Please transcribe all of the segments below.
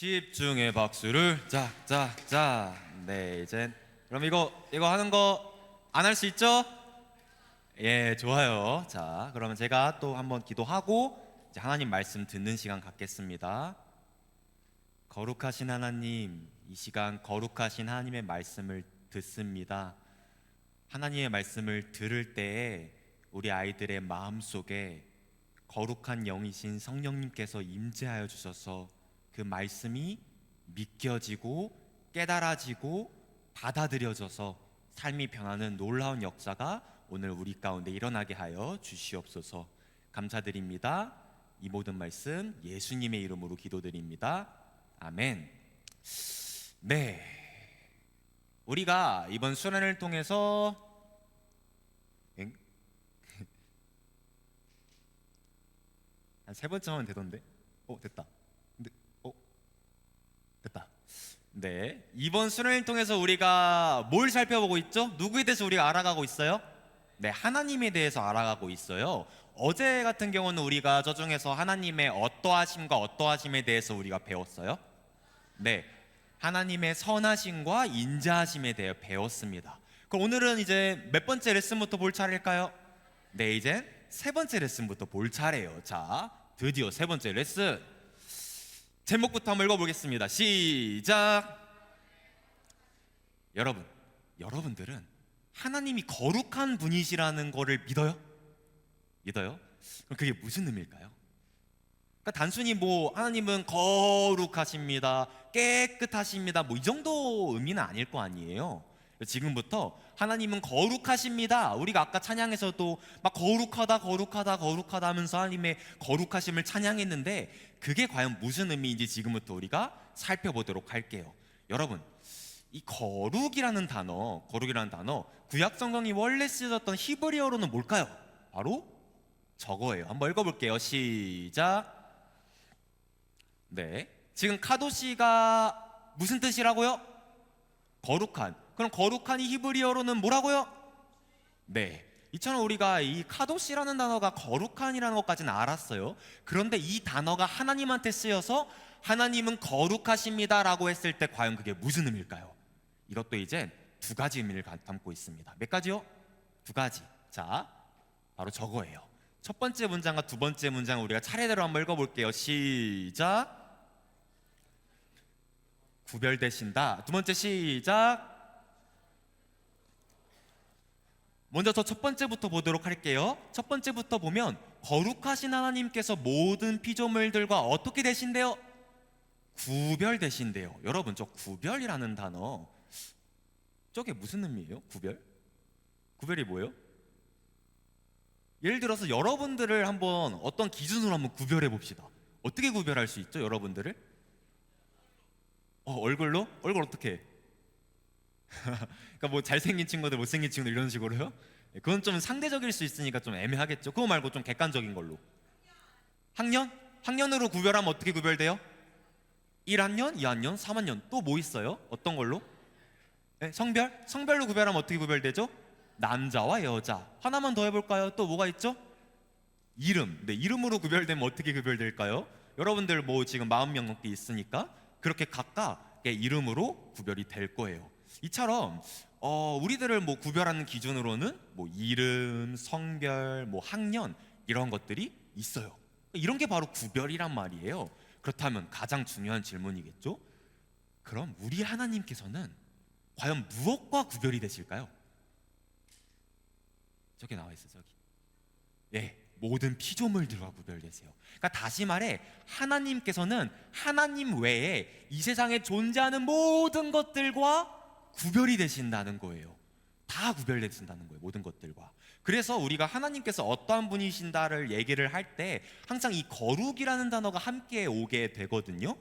집중의 박수를 짝짝짝. 네, 이젠 그럼 이거 하는 거 안 할 수 있죠? 예, 좋아요. 자, 그러면 제가 또 한번 기도하고 이제 하나님 말씀 듣는 시간 갖겠습니다. 거룩하신 하나님, 이 시간 거룩하신 하나님의 말씀을 듣습니다. 하나님의 말씀을 들을 때에 우리 아이들의 마음속에 거룩한 영이신 성령님께서 임재하여 주셔서 그 말씀이 믿겨지고 깨달아지고 받아들여져서 삶이 변하는 놀라운 역사가 오늘 우리 가운데 일어나게 하여 주시옵소서. 감사드립니다. 이 모든 말씀 예수님의 이름으로 기도드립니다. 아멘. 네, 우리가 이번 수련을 통해서 한 세 번째 하면 되던데. 됐다. 근데 됐다. 네, 이번 수련을 통해서 우리가 뭘 살펴보고 있죠? 누구에 대해서 우리가 알아가고 있어요? 네, 하나님에 대해서 알아가고 있어요. 어제 같은 경우는 우리가 저 중에서 하나님의 어떠하심과 어떠하심에 대해서 우리가 배웠어요. 네, 하나님의 선하심과 인자하심에 대해 배웠습니다. 그럼 오늘은 이제 몇 번째 레슨부터 볼 차례일까요? 네, 이제 세 번째 레슨부터 볼 차례예요. 자, 드디어 세 번째 레슨. 제목부터 한번 읽어보겠습니다. 시작. 여러분들은 하나님이 거룩한 분이시라는 거를 믿어요? 믿어요? 그럼 그게 무슨 의미일까요? 그러니까 단순히 뭐 하나님은 거룩하십니다, 깨끗하십니다, 뭐 이 정도 의미는 아닐 거 아니에요. 지금부터 하나님은 거룩하십니다. 우리가 아까 찬양에서도 막 거룩하다 하면서 하나님의 거룩하심을 찬양했는데 그게 과연 무슨 의미인지 지금부터 우리가 살펴보도록 할게요. 여러분, 이 거룩이라는 단어 구약 성경이 원래 쓰였던 히브리어로는 뭘까요? 바로 저거예요. 한번 읽어볼게요. 시작. 네, 지금 카도시가 무슨 뜻이라고요? 거룩한. 그럼 거룩한이 히브리어로는 뭐라고요? 네, 이처럼 우리가 이 카도시라는 단어가 거룩한이라는 것까지는 알았어요. 그런데 이 단어가 하나님한테 쓰여서 하나님은 거룩하십니다 라고 했을 때 과연 그게 무슨 의미일까요? 이것도 이제 두 가지 의미를 담고 있습니다. 몇 가지요? 두 가지. 자, 바로 저거예요. 첫 번째 문장과 두 번째 문장을 우리가 차례대로 한번 읽어볼게요. 시작. 구별되신다. 두 번째 시작. 먼저 저 첫 번째부터 보도록 할게요. 첫 번째부터 보면 거룩하신 하나님께서 모든 피조물들과 어떻게 되신대요? 구별되신대요. 여러분, 저 구별이라는 단어 저게 무슨 의미예요? 구별이 뭐예요? 예를 들어서 여러분들을 한번 어떤 기준으로 한번 구별해 봅시다. 어떻게 구별할 수 있죠, 여러분들을? 얼굴로? 얼굴 어떻게 해? 그러니까 뭐 잘생긴 친구들, 못생긴 친구들 이런 식으로요? 그건 좀 상대적일 수 있으니까 좀 애매하겠죠. 그거 말고 좀 객관적인 걸로. 학년? 학년으로 구별하면 어떻게 구별돼요? 1학년, 2학년, 3학년. 또 뭐 있어요? 어떤 걸로? 네, 성별? 성별로 구별하면 어떻게 구별되죠? 남자와 여자. 하나만 더 해볼까요? 또 뭐가 있죠? 이름. 네, 이름으로 구별되면 어떻게 구별될까요? 여러분들 뭐 지금 40명 넘게 있으니까 그렇게 각각의 이름으로 구별이 될 거예요. 이처럼 우리들을 뭐 구별하는 기준으로는 뭐 이름, 성별, 뭐 학년 이런 것들이 있어요. 이런 게 바로 구별이란 말이에요. 그렇다면 가장 중요한 질문이겠죠? 그럼 우리 하나님께서는 과연 무엇과 구별이 되실까요? 저기 나와 있어, 저기. 예, 모든 피조물들과 구별되세요. 그러니까 다시 말해 하나님께서는 하나님 외에 이 세상에 존재하는 모든 것들과 구별이 되신다는 거예요. 다 구별되신다는 거예요, 모든 것들과. 그래서 우리가 하나님께서 어떠한 분이신다를 얘기를 할 때 항상 이 거룩이라는 단어가 함께 오게 되거든요.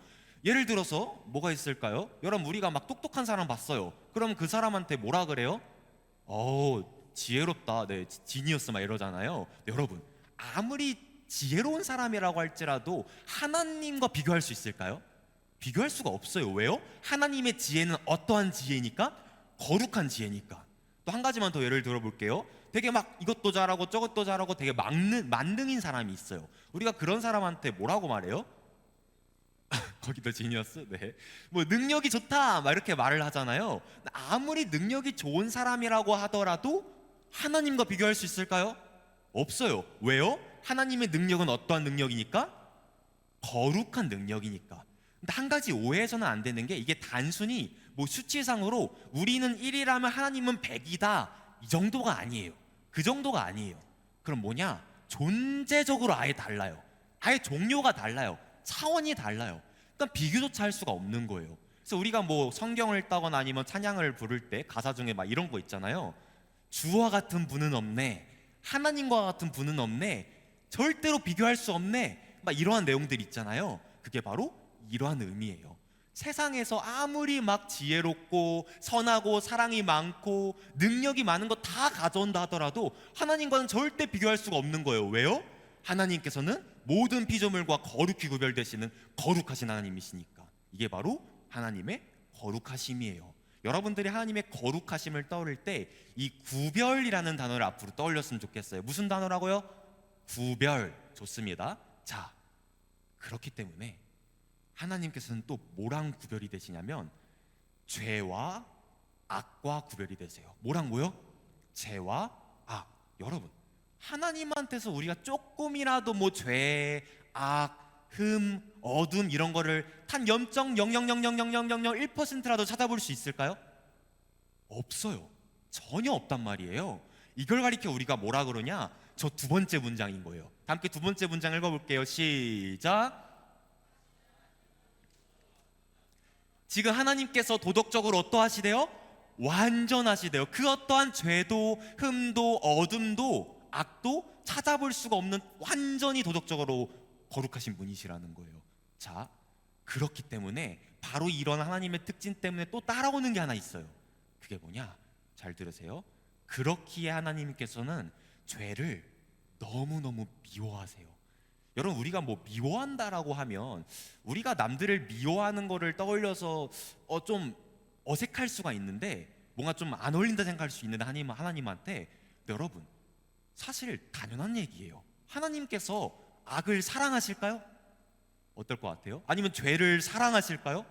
예를 들어서 뭐가 있을까요? 여러분, 우리가 막 똑똑한 사람 봤어요. 그럼 그 사람한테 뭐라 그래요? 지혜롭다, 네, 지니어스 막 이러잖아요. 여러분, 아무리 지혜로운 사람이라고 할지라도 하나님과 비교할 수 있을까요? 비교할 수가 없어요. 왜요? 하나님의 지혜는 어떠한 지혜니까? 거룩한 지혜니까. 또 한 가지만 더 예를 들어볼게요. 되게 막 이것도 잘하고 저것도 잘하고 되게 만능인 사람이 있어요. 우리가 그런 사람한테 뭐라고 말해요? 거기도 지니어스? 네. 뭐 능력이 좋다 막 이렇게 말을 하잖아요. 아무리 능력이 좋은 사람이라고 하더라도 하나님과 비교할 수 있을까요? 없어요. 왜요? 하나님의 능력은 어떠한 능력이니까? 거룩한 능력이니까. 근데 한 가지 오해해서는 안 되는 게, 이게 단순히 뭐 수치상으로 우리는 1이라면 하나님은 100이다 이 정도가 아니에요. 그 정도가 아니에요. 그럼 뭐냐? 존재적으로 아예 달라요. 아예 종류가 달라요. 차원이 달라요. 그러니까 비교조차 할 수가 없는 거예요. 그래서 우리가 뭐 성경을 읽다거나 아니면 찬양을 부를 때 가사 중에 막 이런 거 있잖아요. 주와 같은 분은 없네, 하나님과 같은 분은 없네, 절대로 비교할 수 없네, 막 이러한 내용들이 있잖아요. 그게 바로 이러한 의미예요. 세상에서 아무리 막 지혜롭고 선하고 사랑이 많고 능력이 많은 거 다 가져온다 하더라도 하나님과는 절대 비교할 수가 없는 거예요. 왜요? 하나님께서는 모든 피조물과 거룩히 구별되시는 거룩하신 하나님이시니까. 이게 바로 하나님의 거룩하심이에요. 여러분들이 하나님의 거룩하심을 떠올릴 때 이 구별이라는 단어를 앞으로 떠올렸으면 좋겠어요. 무슨 단어라고요? 구별. 좋습니다. 자, 그렇기 때문에 하나님께서는 또 뭐랑 구별이 되시냐면 죄와 악과 구별이 되세요. 뭐랑고요? 죄와 악. 여러분, 하나님한테서 우리가 조금이라도 뭐 죄, 악, 흠, 어둠 이런 거를 단 0.000000001%라도 찾아볼 수 있을까요? 없어요. 전혀 없단 말이에요. 이걸 가리켜 우리가 뭐라 그러냐? 저 두 번째 문장인 거예요. 다 함께 두 번째 문장 읽어볼게요. 시작. 지금 하나님께서 도덕적으로 어떠하시대요? 완전하시대요. 그 어떠한 죄도 흠도 어둠도 악도 찾아볼 수가 없는 완전히 도덕적으로 거룩하신 분이시라는 거예요. 자, 그렇기 때문에 바로 이런 하나님의 특징 때문에 또 따라오는 게 하나 있어요. 그게 뭐냐? 잘 들으세요. 그렇기에 하나님께서는 죄를 너무너무 미워하세요. 여러분, 우리가 뭐 미워한다라고 하면 우리가 남들을 미워하는 거를 떠올려서 좀 어색할 수가 있는데, 뭔가 좀 안 어울린다 생각할 수 있는데 하나님한테, 여러분, 사실 당연한 얘기예요. 하나님께서 악을 사랑하실까요? 어떨 것 같아요? 아니면 죄를 사랑하실까요?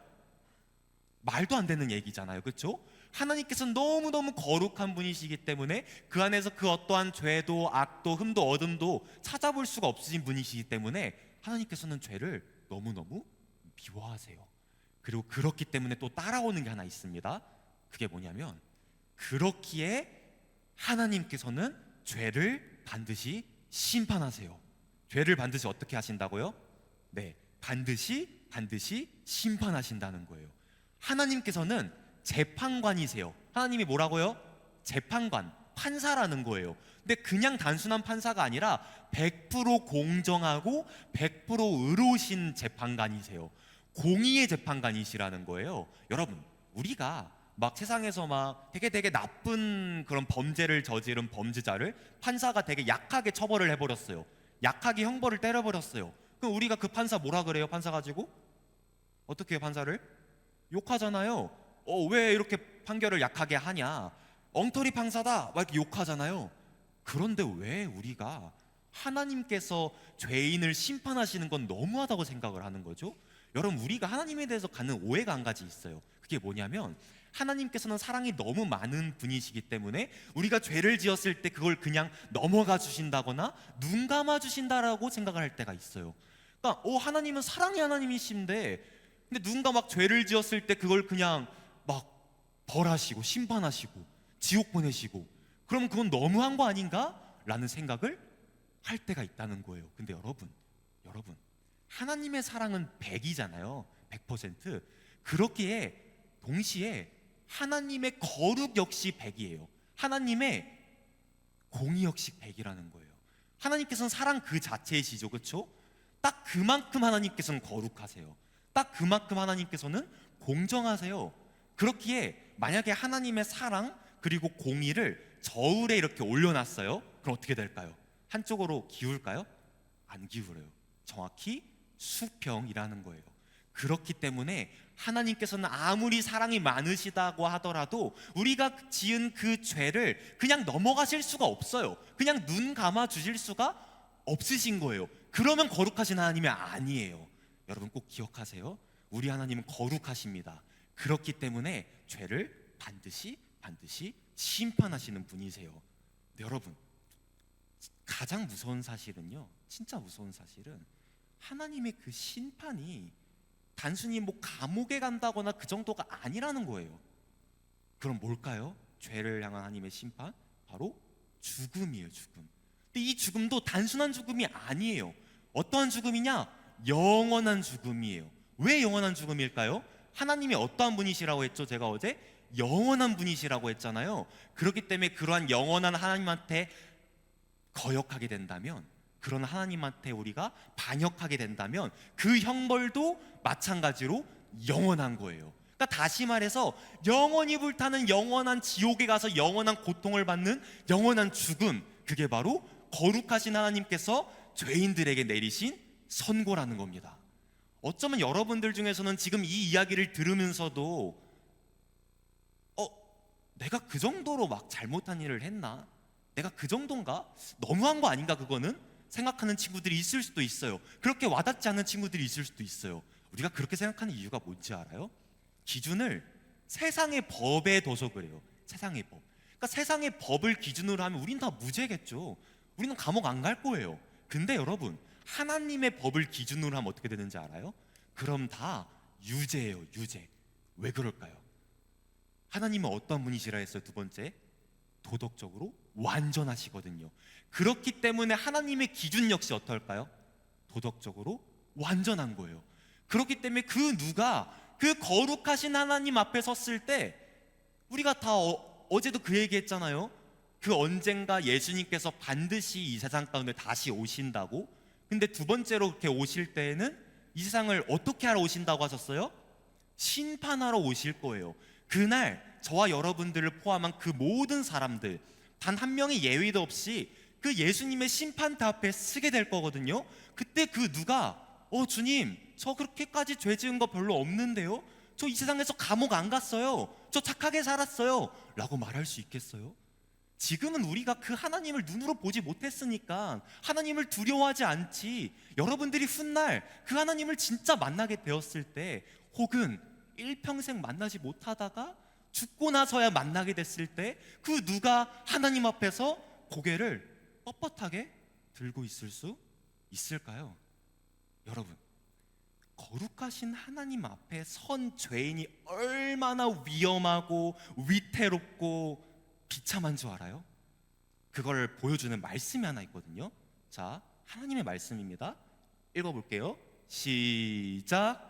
말도 안 되는 얘기잖아요. 그렇죠? 하나님께서는 너무너무 거룩한 분이시기 때문에 그 안에서 그 어떠한 죄도 악도 흠도 어둠도 찾아볼 수가 없으신 분이시기 때문에 하나님께서는 죄를 너무너무 미워하세요. 그리고 그렇기 때문에 또 따라오는 게 하나 있습니다. 그게 뭐냐면, 그렇기에 하나님께서는 죄를 반드시 심판하세요. 죄를 반드시 어떻게 하신다고요? 네, 반드시 심판하신다는 거예요. 하나님께서는 재판관이세요. 하나님이 뭐라고요? 재판관, 판사라는 거예요. 근데 그냥 단순한 판사가 아니라 100% 공정하고 100% 의로우신 재판관이세요. 공의의 재판관이시라는 거예요. 여러분, 우리가 막 세상에서 막 되게 나쁜 그런 범죄를 저지른 범죄자를 판사가 되게 약하게 처벌을 해버렸어요. 약하게 형벌을 때려버렸어요. 그럼 우리가 그 판사 뭐라 그래요? 판사 가지고 어떻게 해요? 판사를 욕하잖아요. 왜 이렇게 판결을 약하게 하냐? 엉터리 판사다 막 이렇게 욕하잖아요. 그런데 왜 우리가 하나님께서 죄인을 심판하시는 건 너무하다고 생각을 하는 거죠? 여러분, 우리가 하나님에 대해서 갖는 오해가 한 가지 있어요. 그게 뭐냐면, 하나님께서는 사랑이 너무 많은 분이시기 때문에 우리가 죄를 지었을 때 그걸 그냥 넘어가 주신다거나 눈 감아 주신다라고 생각을 할 때가 있어요. 그러니까 하나님은 사랑의 하나님이신데, 근데 누군가 막 죄를 지었을 때 그걸 그냥 막 벌하시고 심판하시고 지옥 보내시고, 그러면 그건 너무한 거 아닌가? 라는 생각을 할 때가 있다는 거예요. 근데 여러분, 하나님의 사랑은 100이잖아요. 100%. 그렇기에 동시에 하나님의 거룩 역시 100이에요. 하나님의 공의 역시 100이라는 거예요. 하나님께서는 사랑 그 자체이시죠. 그렇죠? 딱 그만큼 하나님께서는 거룩하세요. 딱 그만큼 하나님께서는 공정하세요. 그렇기에 만약에 하나님의 사랑 그리고 공의를 저울에 이렇게 올려놨어요. 그럼 어떻게 될까요? 한쪽으로 기울까요? 안 기울어요. 정확히 수평이라는 거예요. 그렇기 때문에 하나님께서는 아무리 사랑이 많으시다고 하더라도 우리가 지은 그 죄를 그냥 넘어가실 수가 없어요. 그냥 눈 감아 주실 수가 없으신 거예요. 그러면 거룩하신 하나님이 아니에요. 여러분 꼭 기억하세요. 우리 하나님은 거룩하십니다. 그렇기 때문에 죄를 반드시 심판하시는 분이세요. 근데 여러분, 가장 무서운 사실은요, 진짜 무서운 사실은 하나님의 그 심판이 단순히 뭐 감옥에 간다거나 그 정도가 아니라는 거예요. 그럼 뭘까요? 죄를 향한 하나님의 심판? 바로 죽음이에요, 죽음. 근데 이 죽음도 단순한 죽음이 아니에요. 어떠한 죽음이냐? 영원한 죽음이에요. 왜 영원한 죽음일까요? 하나님이 어떠한 분이시라고 했죠? 제가 어제 영원한 분이시라고 했잖아요. 그렇기 때문에 그러한 영원한 하나님한테 거역하게 된다면, 그런 하나님한테 우리가 반역하게 된다면 그 형벌도 마찬가지로 영원한 거예요. 그러니까 다시 말해서 영원히 불타는 영원한 지옥에 가서 영원한 고통을 받는 영원한 죽음, 그게 바로 거룩하신 하나님께서 죄인들에게 내리신 선고라는 겁니다. 어쩌면 여러분들 중에서는 지금 이 이야기를 들으면서도 내가 그 정도로 막 잘못한 일을 했나? 내가 그 정도인가? 너무한 거 아닌가 그거는? 생각하는 친구들이 있을 수도 있어요. 그렇게 와닿지 않는 친구들이 있을 수도 있어요. 우리가 그렇게 생각하는 이유가 뭔지 알아요? 기준을 세상의 법에 둬서 그래요. 세상의 법. 그러니까 세상의 법을 기준으로 하면 우린 다 무죄겠죠. 우리는 감옥 안 갈 거예요. 근데 여러분, 하나님의 법을 기준으로 하면 어떻게 되는지 알아요? 그럼 다 유죄예요, 유죄. 왜 그럴까요? 하나님은 어떤 분이시라 했어요? 두 번째, 도덕적으로 완전하시거든요. 그렇기 때문에 하나님의 기준 역시 어떨까요? 도덕적으로 완전한 거예요. 그렇기 때문에 그 누가 그 거룩하신 하나님 앞에 섰을 때, 우리가 다 어제도 그 얘기 했잖아요. 그 언젠가 예수님께서 반드시 이 세상 가운데 다시 오신다고. 근데 두 번째로 그렇게 오실 때에는 이 세상을 어떻게 하러 오신다고 하셨어요? 심판하러 오실 거예요. 그날 저와 여러분들을 포함한 그 모든 사람들, 단 한 명의 예외도 없이 그 예수님의 심판대 앞에 서게 될 거거든요. 그때 그 누가 주님, 저 그렇게까지 죄 지은 거 별로 없는데요, 저 이 세상에서 감옥 안 갔어요, 저 착하게 살았어요 라고 말할 수 있겠어요? 지금은 우리가 그 하나님을 눈으로 보지 못했으니까 하나님을 두려워하지 않지. 여러분들이 훗날 그 하나님을 진짜 만나게 되었을 때, 혹은 일평생 만나지 못하다가 죽고 나서야 만나게 됐을 때, 그 누가 하나님 앞에서 고개를 뻣뻣하게 들고 있을 수 있을까요? 여러분, 거룩하신 하나님 앞에 선 죄인이 얼마나 위험하고 위태롭고 비참한 줄 알아요? 그걸 보여주는 말씀이 하나 있거든요. 자, 하나님의 말씀입니다. 읽어볼게요. 시작.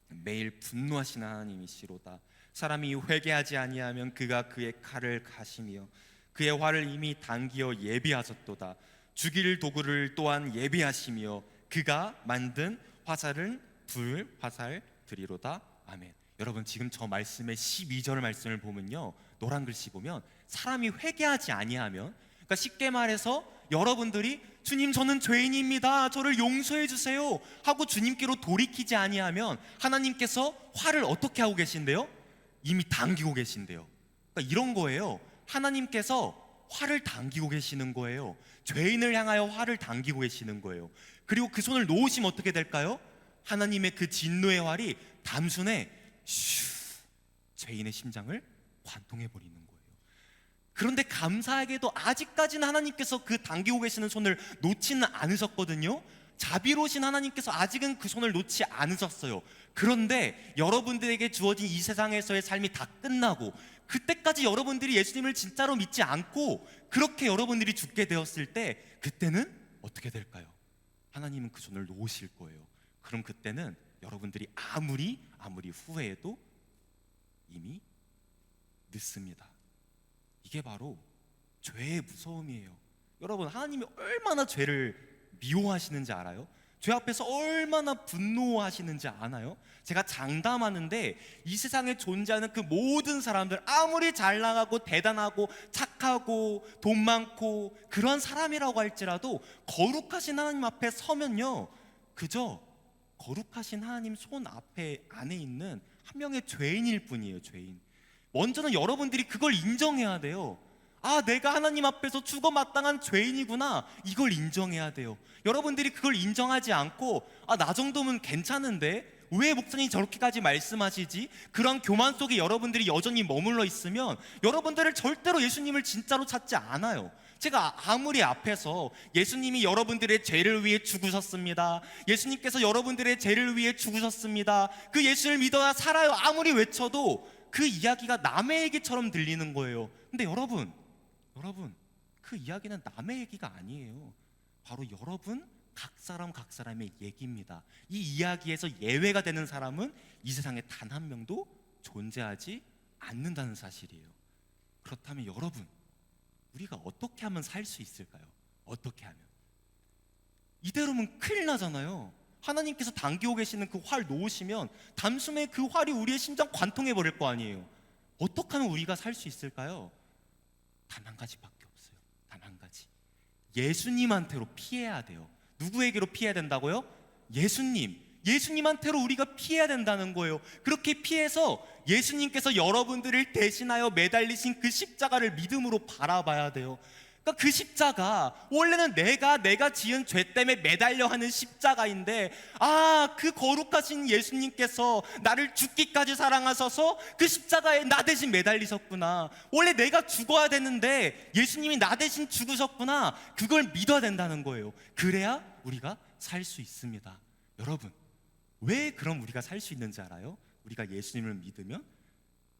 매일 분노하시는 하나님이시로다. 사람이 회개하지 아니하면 그가 그의 칼을 가시며 그의 활을 이미 당기어 예비하셨도다. 죽일 도구를 또한 예비하시며 그가 만든 화살은 불 화살 들이로다. 아멘. 여러분, 지금 저 말씀의 12절 말씀을 보면요, 노란 글씨 보면 사람이 회개하지 아니하면, 그러니까 쉽게 말해서 여러분들이 주님, 저는 죄인입니다, 저를 용서해 주세요 하고 주님께로 돌이키지 아니하면 하나님께서 화를 어떻게 하고 계신대요? 이미 당기고 계신대요. 그러니까 이런 거예요. 하나님께서 화를 당기고 계시는 거예요. 죄인을 향하여 화를 당기고 계시는 거예요. 그리고 그 손을 놓으시면 어떻게 될까요? 하나님의 그 진노의 활이 담순에 슈, 죄인의 심장을 관통해 버리는 거예요. 그런데 감사하게도 아직까지는 하나님께서 그 당기고 계시는 손을 놓지는 않으셨거든요. 자비로우신 하나님께서 아직은 그 손을 놓지 않으셨어요. 그런데 여러분들에게 주어진 이 세상에서의 삶이 다 끝나고, 그때까지 여러분들이 예수님을 진짜로 믿지 않고 그렇게 여러분들이 죽게 되었을 때, 그때는 어떻게 될까요? 하나님은 그 손을 놓으실 거예요. 그럼 그때는 여러분들이 아무리 후회해도 이미 늦습니다. 이게 바로 죄의 무서움이에요. 여러분, 하나님이 얼마나 죄를 미워하시는지 알아요? 죄 앞에서 얼마나 분노하시는지 아나요? 제가 장담하는데 이 세상에 존재하는 그 모든 사람들, 아무리 잘 나가고 대단하고 착하고 돈 많고 그런 사람이라고 할지라도 거룩하신 하나님 앞에 서면요, 그저 거룩하신 하나님 손 앞에 안에 있는 한 명의 죄인일 뿐이에요. 죄인. 먼저는 여러분들이 그걸 인정해야 돼요. 내가 하나님 앞에서 죽어 마땅한 죄인이구나, 이걸 인정해야 돼요. 여러분들이 그걸 인정하지 않고 나 정도면 괜찮은데 왜 목사님이 저렇게까지 말씀하시지? 그런 교만 속에 여러분들이 여전히 머물러 있으면 여러분들을 절대로 예수님을 진짜로 찾지 않아요. 제가 아무리 앞에서 예수님이 여러분들의 죄를 위해 죽으셨습니다, 예수님께서 여러분들의 죄를 위해 죽으셨습니다, 그 예수를 믿어야 살아요, 아무리 외쳐도 그 이야기가 남의 얘기처럼 들리는 거예요. 근데 여러분, 그 이야기는 남의 얘기가 아니에요. 바로 여러분 각 사람의 얘기입니다. 이 이야기에서 예외가 되는 사람은 이 세상에 단 한 명도 존재하지 않는다는 사실이에요. 그렇다면 여러분, 우리가 어떻게 하면 살 수 있을까요? 어떻게 하면? 이대로면 큰일 나잖아요. 하나님께서 당기고 계시는 그 활 놓으시면 단숨에 그 활이 우리의 심장 관통해 버릴 거 아니에요. 어떻게 하면 우리가 살 수 있을까요? 단 한 가지밖에 없어요. 단 한 가지. 예수님한테로 피해야 돼요. 누구에게로 피해야 된다고요? 예수님한테로 우리가 피해야 된다는 거예요. 그렇게 피해서 예수님께서 여러분들을 대신하여 매달리신 그 십자가를 믿음으로 바라봐야 돼요. 그러니까 그 십자가 원래는 내가 지은 죄 때문에 매달려 하는 십자가인데, 그 거룩하신 예수님께서 나를 죽기까지 사랑하셔서 그 십자가에 나 대신 매달리셨구나, 원래 내가 죽어야 되는데 예수님이 나 대신 죽으셨구나, 그걸 믿어야 된다는 거예요. 그래야 우리가 살 수 있습니다. 여러분, 왜 그럼 우리가 살 수 있는지 알아요? 우리가 예수님을 믿으면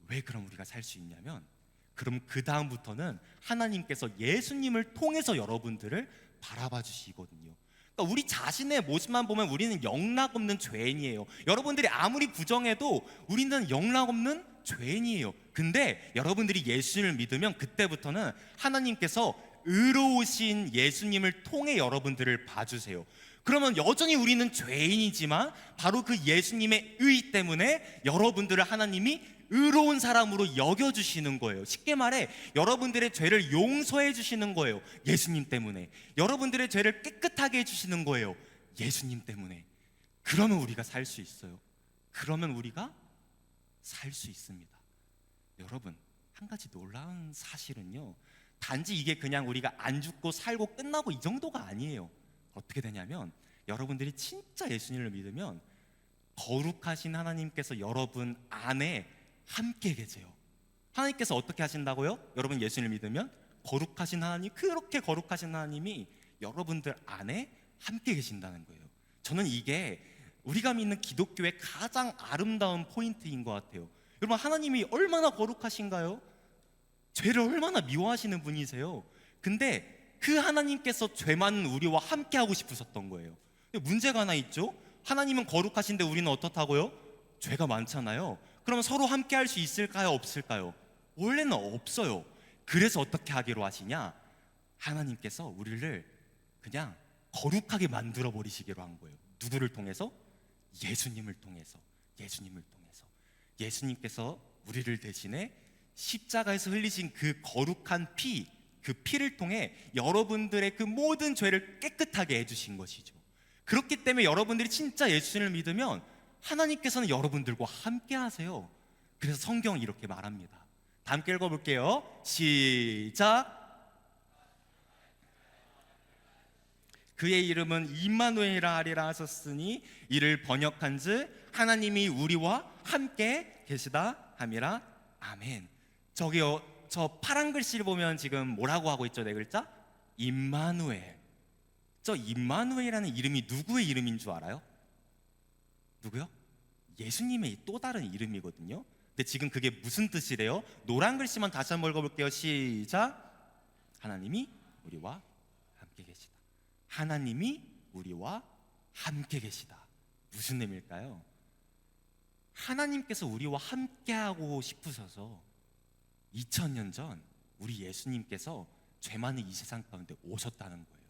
왜 그럼 우리가 살 수 있냐면, 그럼 그 다음부터는 하나님께서 예수님을 통해서 여러분들을 바라봐 주시거든요. 그러니까 우리 자신의 모습만 보면 우리는 영락없는 죄인이에요. 여러분들이 아무리 부정해도 우리는 영락없는 죄인이에요. 근데 여러분들이 예수님을 믿으면 그때부터는 하나님께서 의로우신 예수님을 통해 여러분들을 봐주세요. 그러면 여전히 우리는 죄인이지만 바로 그 예수님의 의 때문에 여러분들을 하나님이 의로운 사람으로 여겨주시는 거예요. 쉽게 말해 여러분들의 죄를 용서해 주시는 거예요. 예수님 때문에. 여러분들의 죄를 깨끗하게 해주시는 거예요. 예수님 때문에. 그러면 우리가 살 수 있어요. 그러면 우리가 살 수 있습니다. 여러분, 한 가지 놀라운 사실은요, 단지 이게 그냥 우리가 안 죽고 살고 끝나고 이 정도가 아니에요. 어떻게 되냐면, 여러분들이 진짜 예수님을 믿으면 거룩하신 하나님께서 여러분 안에 함께 계세요. 하나님께서 어떻게 하신다고요? 여러분 예수님을 믿으면 거룩하신 하나님, 그렇게 거룩하신 하나님이 여러분들 안에 함께 계신다는 거예요. 저는 이게 우리가 믿는 기독교의 가장 아름다운 포인트인 것 같아요. 여러분, 하나님이 얼마나 거룩하신가요? 죄를 얼마나 미워하시는 분이세요. 근데 그 하나님께서 죄 많은 우리와 함께 하고 싶으셨던 거예요. 근데 문제가 하나 있죠. 하나님은 거룩하신데 우리는 어떻다고요? 죄가 많잖아요. 그러면 서로 함께 할 수 있을까요? 없을까요? 원래는 없어요. 그래서 어떻게 하기로 하시냐? 하나님께서 우리를 그냥 거룩하게 만들어 버리시기로 한 거예요. 누구를 통해서? 예수님을 통해서. 예수님께서 우리를 대신해 십자가에서 흘리신 그 거룩한 피, 그 피를 통해 여러분들의 그 모든 죄를 깨끗하게 해주신 것이죠. 그렇기 때문에 여러분들이 진짜 예수님을 믿으면 하나님께서는 여러분들과 함께 하세요. 그래서 성경은 이렇게 말합니다. 다 함께 읽어볼게요. 시작. 그의 이름은 임마누엘이라 하리라 하셨으니 이를 번역한즉 하나님이 우리와 함께 계시다 함이라. 아멘. 저기요, 저 파란 글씨를 보면 지금 뭐라고 하고 있죠? 네 글자? 임마누엘. 저 임마누엘이라는 이름이 누구의 이름인 줄 알아요? 누구요? 예수님의 또 다른 이름이거든요. 근데 지금 그게 무슨 뜻이래요? 노란 글씨만 다시 한번 읽어볼게요. 시작. 하나님이 우리와 함께 계시다. 하나님이 우리와 함께 계시다. 무슨 의미일까요? 하나님께서 우리와 함께하고 싶으셔서 2000년 전 우리 예수님께서 죄 많은 이 세상 가운데 오셨다는 거예요.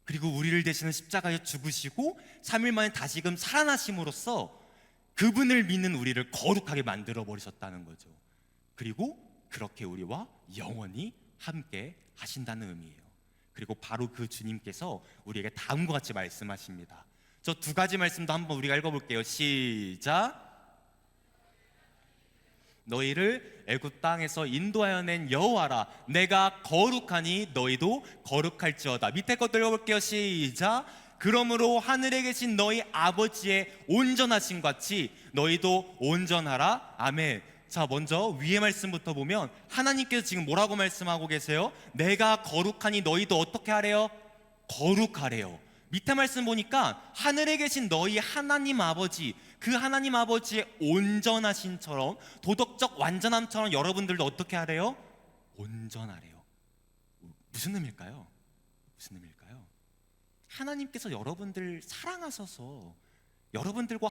그리고 우리를 대신해 십자가에 죽으시고 3일 만에 다시금 살아나심으로써 그분을 믿는 우리를 거룩하게 만들어 버리셨다는 거죠. 그리고 그렇게 우리와 영원히 함께 하신다는 의미예요. 그리고 바로 그 주님께서 우리에게 다음과 같이 말씀하십니다. 저 두 가지 말씀도 한번 우리가 읽어볼게요. 시작. 너희를 애굽 땅에서 인도하여 낸 여호와라. 내가 거룩하니 너희도 거룩할지어다. 밑에 거 들어볼게요. 시작. 그러므로 하늘에 계신 너희 아버지의 온전하심 같이 너희도 온전하라. 아멘. 자, 먼저 위의 말씀부터 보면 하나님께서 지금 뭐라고 말씀하고 계세요? 내가 거룩하니 너희도 어떻게 하래요? 거룩하래요. 밑에 말씀 보니까 하늘에 계신 너희 하나님 아버지, 그 하나님 아버지의 온전하심처럼, 도덕적 완전함처럼 여러분들도 어떻게 하래요? 온전하래요. 무슨 의미일까요? 무슨 의미일까요? 하나님께서 여러분들 사랑하셔서 여러분들과